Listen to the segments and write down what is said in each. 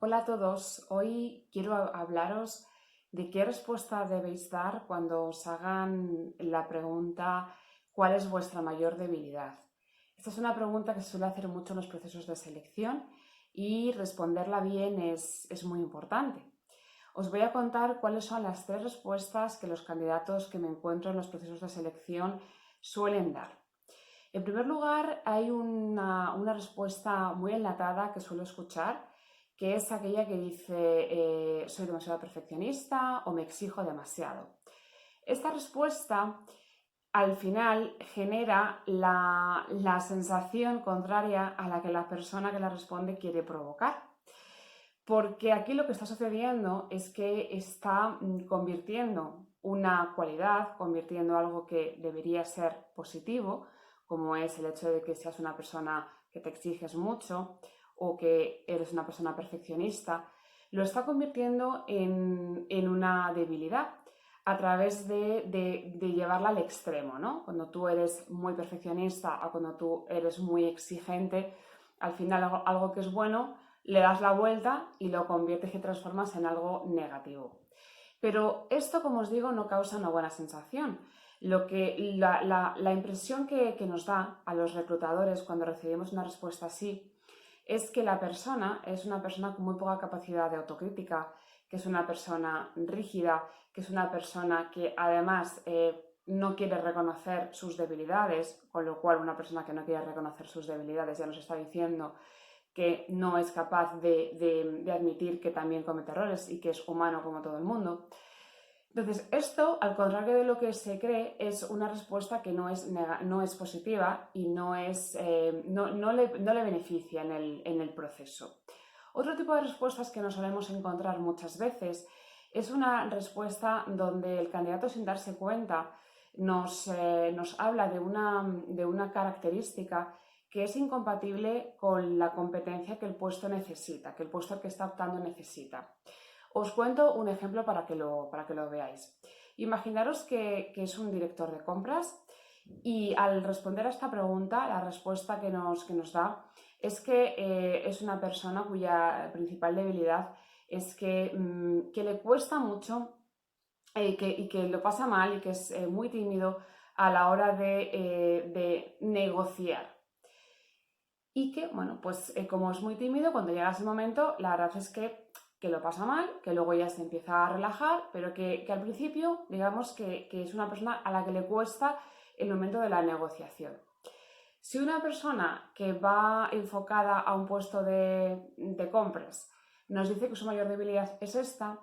Hola a todos, hoy quiero hablaros de qué respuesta debéis dar cuando os hagan la pregunta ¿cuál es vuestra mayor debilidad? Esta es una pregunta que se suele hacer mucho en los procesos de selección y responderla bien es muy importante. Os voy a contar cuáles son las tres respuestas que los candidatos que me encuentro en los procesos de selección suelen dar. En primer lugar, hay una respuesta muy enlatada que suelo escuchar, que es aquella que dice soy demasiado perfeccionista o me exijo demasiado. Esta respuesta al final genera la sensación contraria a la que la persona que la responde quiere provocar. Porque aquí lo que está sucediendo es que está convirtiendo una cualidad, convirtiendo algo que debería ser positivo, como es el hecho de que seas una persona que te exiges mucho o que eres una persona perfeccionista, lo está convirtiendo en una debilidad a través de llevarla al extremo, ¿no? Cuando tú eres muy perfeccionista o cuando tú eres muy exigente, al final algo que es bueno le das la vuelta y lo conviertes y transformas en algo negativo. Pero esto, como os digo, no causa una buena sensación. La impresión que nos da a los reclutadores cuando recibimos una respuesta así es que la persona es una persona con muy poca capacidad de autocrítica, que es una persona rígida, que es una persona que además no quiere reconocer sus debilidades, con lo cual una persona que no quiere reconocer sus debilidades ya nos está diciendo que no es capaz de admitir que también comete errores y que es humano como todo el mundo. Entonces, esto, al contrario de lo que se cree, es una respuesta que no es positiva y no le beneficia en el proceso. Otro tipo de respuestas que nos solemos encontrar muchas veces es una respuesta donde el candidato, sin darse cuenta, nos habla de una característica que es incompatible con la competencia que el puesto necesita, que el puesto al que está optando necesita. Os cuento un ejemplo para que lo veáis. Imaginaros que es un director de compras y al responder a esta pregunta, la respuesta que nos da es que es una persona cuya principal debilidad es que le cuesta mucho y que lo pasa mal y que es muy tímido a la hora de negociar. Y que, bueno, pues como es muy tímido, cuando llega ese momento, la verdad es que lo pasa mal, que luego ya se empieza a relajar, pero que al principio, digamos que es una persona a la que le cuesta el momento de la negociación. Si una persona que va enfocada a un puesto de compras nos dice que su mayor debilidad es esta,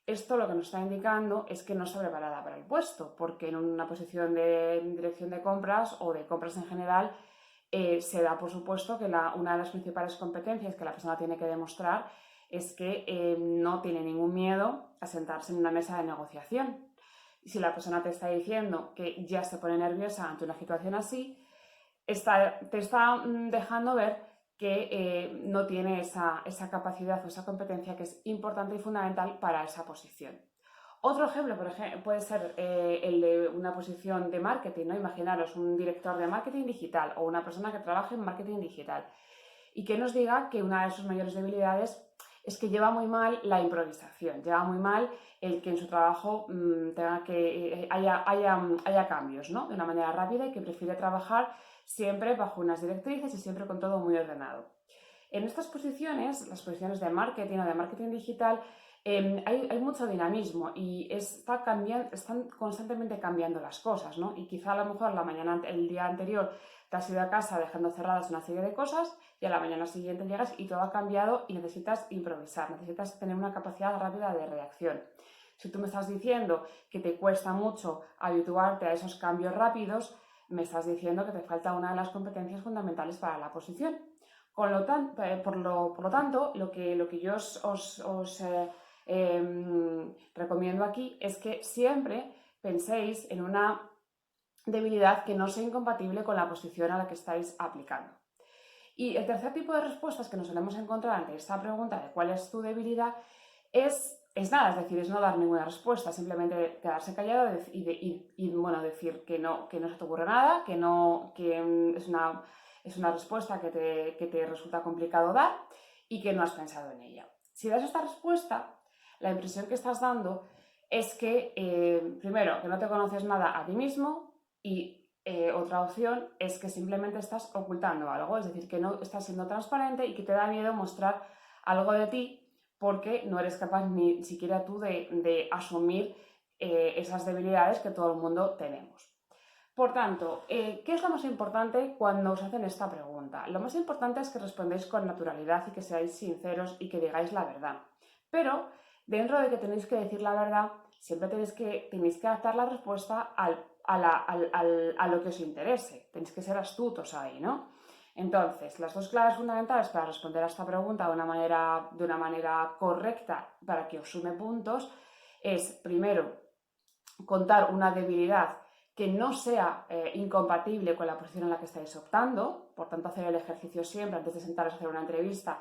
esto lo que nos está indicando es que no está preparada para el puesto, porque en una posición de dirección de compras o de compras en general se da por supuesto que una de las principales competencias que la persona tiene que demostrar es que no tiene ningún miedo a sentarse en una mesa de negociación. Y si la persona te está diciendo que ya se pone nerviosa ante una situación así, te está dejando ver que no tiene esa capacidad o esa competencia que es importante y fundamental para esa posición. Otro ejemplo, por ejemplo, puede ser el de una posición de marketing, ¿no? Imaginaros un director de marketing digital o una persona que trabaje en marketing digital y que nos diga que una de sus mayores debilidades es que lleva muy mal la improvisación, lleva muy mal el que en su trabajo haya cambios, ¿no? De una manera rápida y que prefiere trabajar siempre bajo unas directrices y siempre con todo muy ordenado. En estas posiciones, las posiciones de marketing o de marketing digital, hay mucho dinamismo y están constantemente cambiando las cosas, ¿no? Y quizá a lo mejor el día anterior te has ido a casa dejando cerradas una serie de cosas y a la mañana siguiente llegas y todo ha cambiado y necesitas improvisar, necesitas tener una capacidad rápida de reacción. Si tú me estás diciendo que te cuesta mucho habituarte a esos cambios rápidos, me estás diciendo que te falta una de las competencias fundamentales para la posición. Por lo tanto, lo que yo recomiendo aquí es que siempre penséis en una debilidad que no sea incompatible con la posición a la que estáis aplicando. Y el tercer tipo de respuestas que nos solemos encontrar ante esta pregunta de cuál es tu debilidad es nada, es decir, es no dar ninguna respuesta, simplemente quedarse callado bueno, decir que no se te ocurre nada, que es una respuesta que te resulta complicado dar y que no has pensado en ella. Si das esta respuesta, la impresión que estás dando es que, primero, que no te conoces nada a ti mismo y otra opción es que simplemente estás ocultando algo, es decir, que no estás siendo transparente y que te da miedo mostrar algo de ti porque no eres capaz ni siquiera tú de asumir esas debilidades que todo el mundo tenemos. Por tanto, ¿qué es lo más importante cuando os hacen esta pregunta? Lo más importante es que respondéis con naturalidad y que seáis sinceros y que digáis la verdad. Pero dentro de que tenéis que decir la verdad, siempre tenéis que adaptar la respuesta a lo que os interese. Tenéis que ser astutos ahí, ¿no? Entonces, las dos claves fundamentales para responder a esta pregunta de una manera correcta para que os sume puntos es, primero, contar una debilidad que no sea incompatible con la posición en la que estáis optando. Por tanto, hacer el ejercicio siempre, antes de sentaros a hacer una entrevista,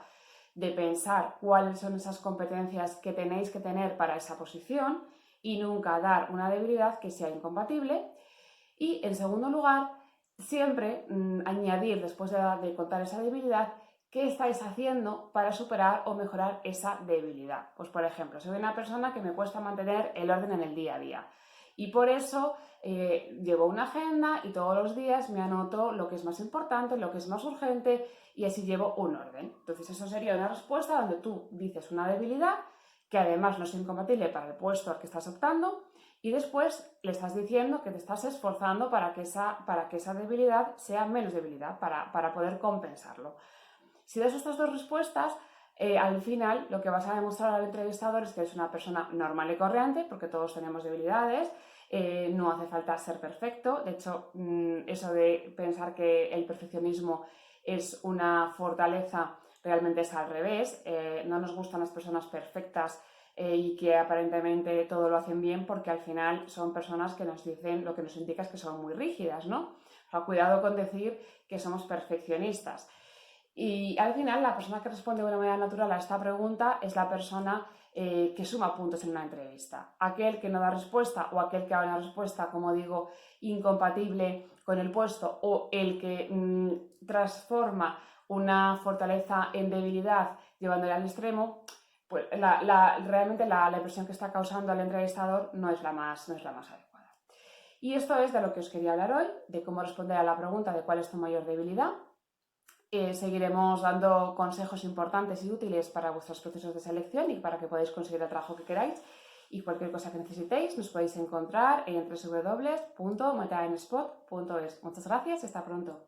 de pensar cuáles son esas competencias que tenéis que tener para esa posición y nunca dar una debilidad que sea incompatible. Y, en segundo lugar, siempre añadir, después de contar esa debilidad, qué estáis haciendo para superar o mejorar esa debilidad. Pues, por ejemplo, soy una persona que me cuesta mantener el orden en el día a día y por eso llevo una agenda y todos los días me anoto lo que es más importante, lo que es más urgente y así llevo un orden. Entonces, eso sería una respuesta donde tú dices una debilidad que además no es incompatible para el puesto al que estás optando y después le estás diciendo que te estás esforzando para que esa debilidad sea menos debilidad, para poder compensarlo. Si das estas dos respuestas, al final lo que vas a demostrar al entrevistador es que eres una persona normal y corriente, porque todos tenemos debilidades, no hace falta ser perfecto. De hecho, eso de pensar que el perfeccionismo es una fortaleza realmente es al revés. No nos gustan las personas perfectas y que aparentemente todo lo hacen bien, porque al final son personas que nos dicen, lo que nos indica es que son muy rígidas, ¿no? O sea, cuidado con decir que somos perfeccionistas. Y al final la persona que responde de una manera natural a esta pregunta es la persona que suma puntos en una entrevista. Aquel que no da respuesta o aquel que da una respuesta, como digo, incompatible con el puesto, o el que transforma una fortaleza en debilidad llevándola al extremo, pues realmente la impresión que está causando al entrevistador no es la más adecuada. Y esto es de lo que os quería hablar hoy, de cómo responder a la pregunta de cuál es tu mayor debilidad. Seguiremos dando consejos importantes y útiles para vuestros procesos de selección y para que podáis conseguir el trabajo que queráis. Y cualquier cosa que necesitéis nos podéis encontrar en www.metaenspot.es. Muchas gracias y hasta pronto.